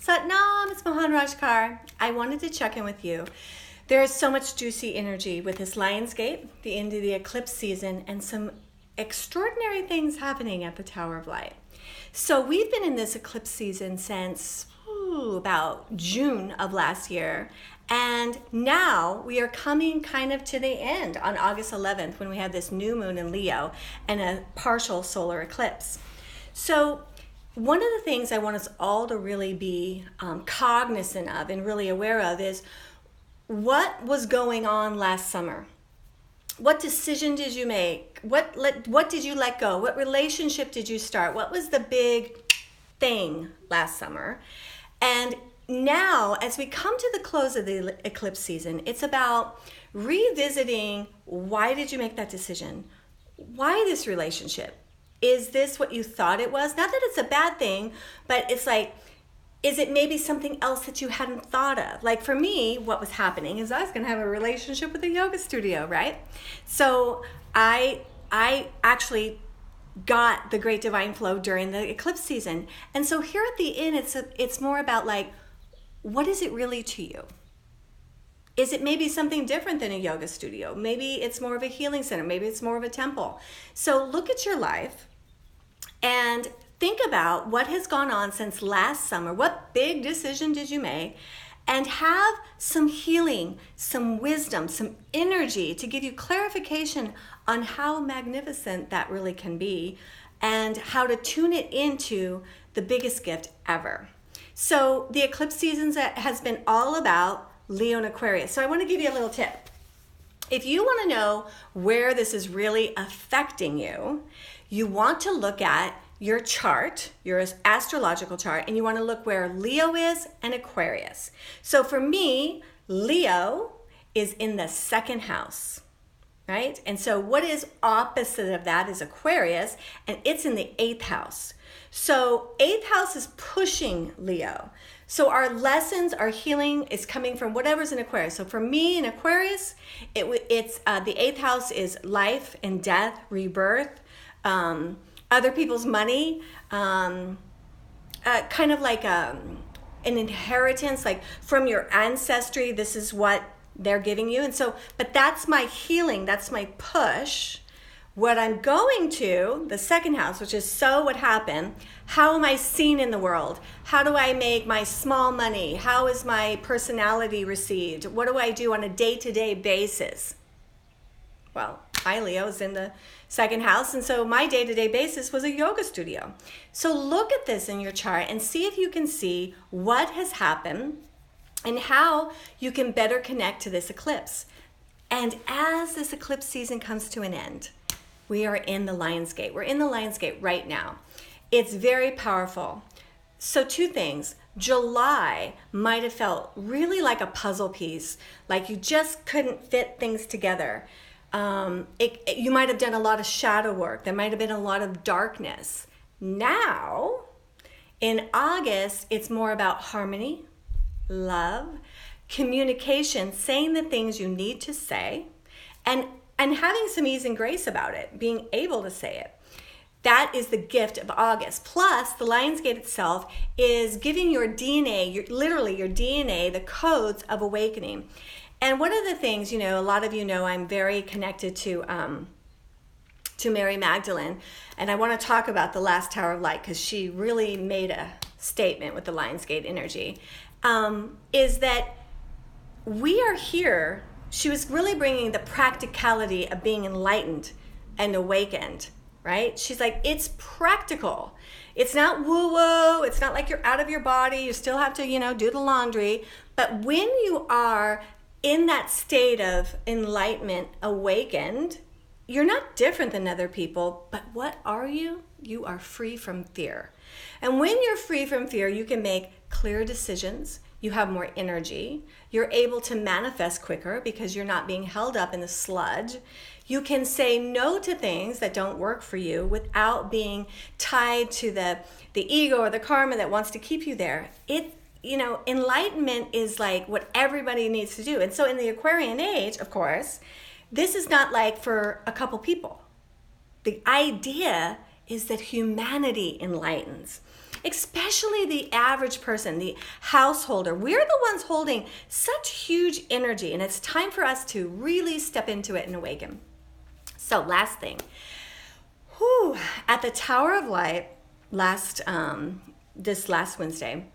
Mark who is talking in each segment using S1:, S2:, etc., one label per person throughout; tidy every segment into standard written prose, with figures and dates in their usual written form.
S1: Satnam, it's Mahanraj Kaur. I wanted to check in with you. There is so much juicy energy with this Lionsgate, the end of the eclipse season, and some extraordinary things happening at the Tower of Light. So we've been in this eclipse season since about June of last year. And now we are coming kind of to the end on August 11th when we had this new moon in Leo and a partial solar eclipse. So one of the things I want us all to really be cognizant of and really aware of is what was going on last summer. What decision did you make? What did you let go? What relationship did you start? What was the big thing last summer? And now, as we come to the close of the eclipse season, it's about revisiting, why did you make that decision? Why this relationship? Is this what you thought it was? Not that it's a bad thing, but it's like, is it maybe something else that you hadn't thought of? Like for me, what was happening is I was going to have a relationship with a yoga studio, right? So I actually got the great divine flow during the eclipse season. And so here at the end, it's more about like, what is it really to you? Is it maybe something different than a yoga studio? Maybe it's more of a healing center. Maybe it's more of a temple. So look at your life and think about what has gone on since last summer. What big decision did you make? And have some healing, some wisdom, some energy to give you clarification on how magnificent that really can be and how to tune it into the biggest gift ever. So the eclipse season has been all about Leo and Aquarius. So I want to give you a little tip. If you want to know where this is really affecting you, you want to look at your chart, your astrological chart, and you want to look where Leo is and Aquarius. So for me, Leo is in the second house, right? And so what is opposite of that is Aquarius, and it's in the 8th house. So 8th house is pushing Leo. So our lessons, our healing is coming from whatever's in Aquarius. So for me in Aquarius, it's the 8th house is life and death, rebirth, other people's money, kind of like an inheritance, like from your ancestry, this is what they're giving you. And so, but that's my healing, that's my push. What I'm going to, the second house, which is so what happened, how am I seen in the world? How do I make my small money? How is my personality received? What do I do on a day-to-day basis? Well, my Leo's in the second house, and so my day-to-day basis was a yoga studio. So look at this in your chart and see if you can see what has happened and how you can better connect to this eclipse. And as this eclipse season comes to an end, we are in the Lionsgate. We're in the Lionsgate right now. It's very powerful. So two things. July might have felt really like a puzzle piece, like you just couldn't fit things together. You might have done a lot of shadow work. There might have been a lot of darkness. Now, in August, it's more about harmony, love, communication, saying the things you need to say, and having some ease and grace about it, being able to say it. That is the gift of August. Plus, the Lionsgate itself is giving your DNA, literally your DNA, the codes of awakening. And one of the things, a lot of you know I'm very connected to Mary Magdalene, and I want to talk about the last Tower of Light because she really made a statement with the Lionsgate energy, is that we are here. She was really bringing the practicality of being enlightened and awakened, right? She's like, it's practical. It's not woo-woo. It's not like you're out of your body. You still have to, do the laundry. But when you are in that state of enlightenment, awakened, you're not different than other people, but what are you? You are free from fear. And when you're free from fear, you can make clear decisions. You have more energy. You're able to manifest quicker because you're not being held up in the sludge. You can say no to things that don't work for you without being tied to the ego or the karma that wants to keep you there. Enlightenment is like what everybody needs to do. And so in the Aquarian age, of course, this is not like for a couple people. The idea is that humanity enlightens. especially the average person, the householder. We're the ones holding such huge energy, and it's time for us to really step into it and awaken. So last thing, at the Tower of Light this last Wednesday,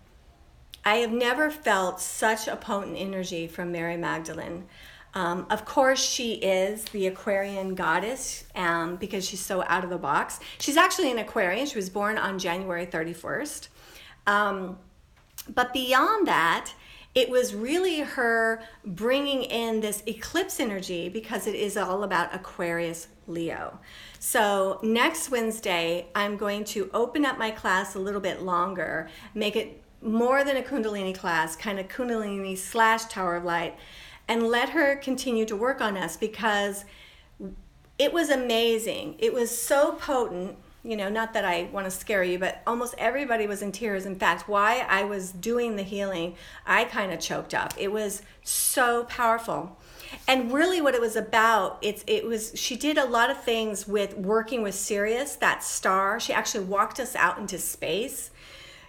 S1: I have never felt such a potent energy from Mary Magdalene. Of course, she is the Aquarian goddess because she's so out of the box. She's actually an Aquarian. She was born on January 31st. But beyond that, it was really her bringing in this eclipse energy because it is all about Aquarius Leo. So next Wednesday, I'm going to open up my class a little bit longer, make it more than a Kundalini class, kind of Kundalini / Tower of Light, and let her continue to work on us because it was amazing. It was so potent. You know, not that I want to scare you, but almost everybody was in tears. In fact, while I was doing the healing, I kind of choked up. It was so powerful. And really what it was about, she did a lot of things with working with Sirius, that star. She actually walked us out into space.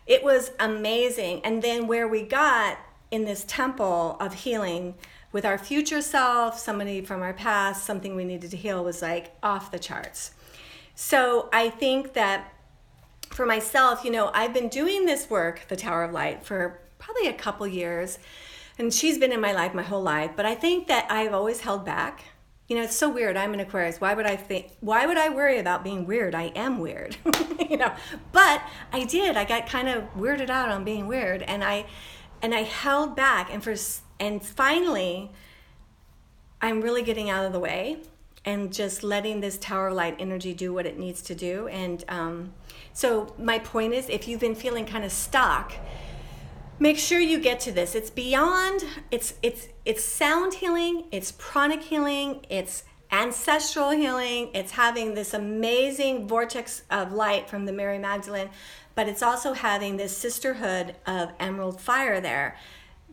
S1: It was amazing. And then where we got in this temple of healing with our future self, somebody from our past, something we needed to heal was like off the charts. So I think that for myself, you know, I've been doing this work, the Tower of Light, for probably a couple years. And she's been in my life my whole life. But I think that I've always held back. You know, it's so weird. I'm an Aquarius. Why would I worry about being weird? I am weird. You know, but I did. I got kind of weirded out on being weird. And I held back. And finally, I'm really getting out of the way and just letting this Tower of Light energy do what it needs to do. And so my point is, if you've been feeling kind of stuck, make sure you get to this. It's beyond, it's sound healing, it's pranic healing, it's ancestral healing, it's having this amazing vortex of light from the Mary Magdalene, but it's also having this sisterhood of emerald fire there.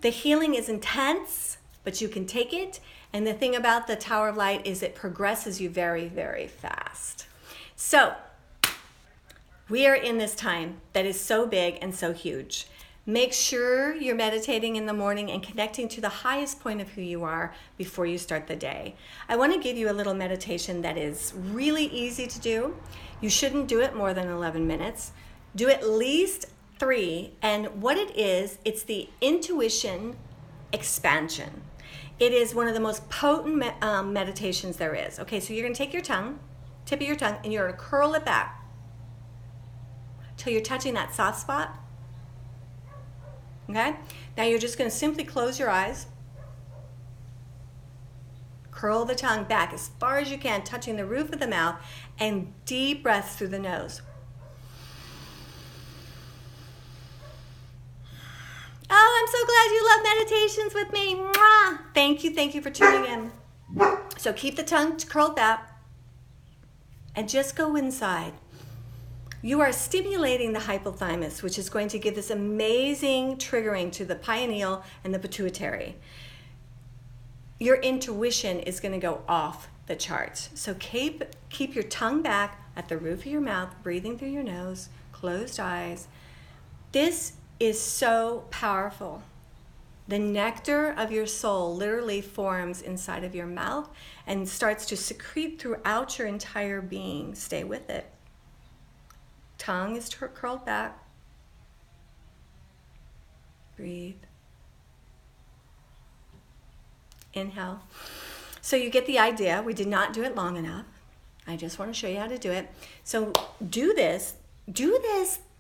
S1: The healing is intense, but you can take it. And the thing about the Tower of Light is it progresses you very, very fast. So we are in this time that is so big and so huge. Make sure you're meditating in the morning and connecting to the highest point of who you are before you start the day. I want to give you a little meditation that is really easy to do. You shouldn't do it more than 11 minutes. Do at least 3. And what it is, it's the intuition expansion. It is one of the most potent meditations there is. Okay, so you're going to take your tongue, tip of your tongue, and you're going to curl it back till you're touching that soft spot. Okay? Now you're just going to simply close your eyes, curl the tongue back as far as you can, touching the roof of the mouth, and deep breaths through the nose. Oh, I'm so glad you love meditations with me. Mwah! Thank you for tuning in. So keep the tongue curled back and just go inside. You are stimulating the hypothalamus, which is going to give this amazing triggering to the pineal and the pituitary. Your intuition is going to go off the charts. So keep your tongue back at the roof of your mouth, breathing through your nose, closed eyes. This is so powerful. The nectar of your soul literally forms inside of your mouth and starts to secrete throughout your entire being. Stay with it. Tongue is curled back. Breathe. Inhale. So you get the idea. We did not do it long enough. I just want to show you how to do it. So do this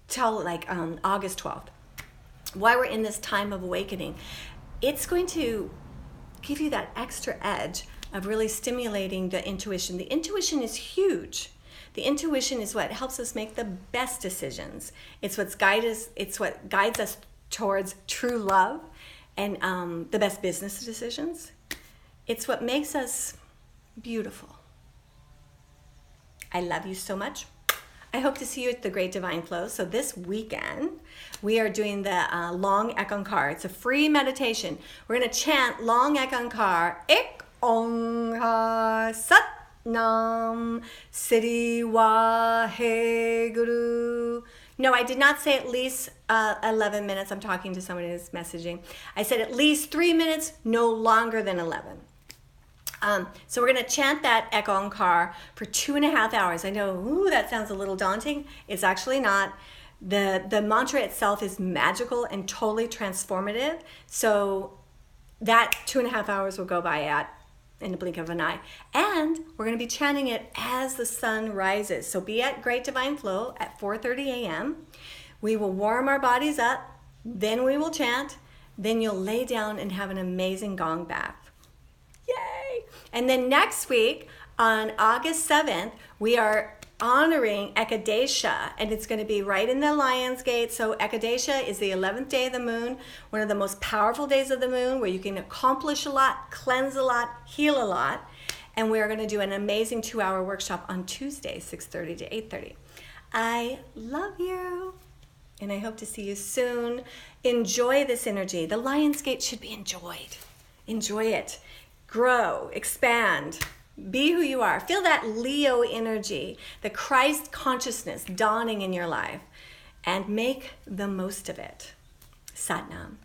S1: till like August 12th. While we're in this time of awakening, it's going to give you that extra edge of really stimulating the intuition. The intuition is huge. The intuition is what helps us make the best decisions. It's what guides us towards true love and the best business decisions. It's what makes us beautiful. I love you so much. I hope to see you at the Great Divine Flow. So this weekend, we are doing the Long Ekankar. It's a free meditation. We're going to chant Long Ekankar. Ek Onkar Sat Nam Sri Waheguru. No, I did not say at least 11 minutes. I'm talking to someone who's messaging. I said at least 3 minutes, no longer than 11. So we're going to chant that Ek Onkar for 2.5 hours. I know, ooh, that sounds a little daunting. It's actually not. The mantra itself is magical and totally transformative. So that 2.5 hours will go by in the blink of an eye. And we're going to be chanting it as the sun rises. So be at Great Divine Flow at 4:30 a.m. We will warm our bodies up. Then we will chant. Then you'll lay down and have an amazing gong bath. Yay! And then next week on August 7th, we are honoring Ekadesha, and it's going to be right in the Lion's Gate. So Ekadesha is the 11th day of the moon, one of the most powerful days of the moon, where you can accomplish a lot, cleanse a lot, heal a lot. And we're going to do an amazing 2-hour workshop on Tuesday, 6:30 to 8:30. I love you, and I hope to see you soon. Enjoy this energy. The Lion's Gate should be enjoyed. Enjoy it. Grow, expand. Be who you are. Feel that Leo energy, the Christ consciousness dawning in your life, and make the most of it. Sat Nam.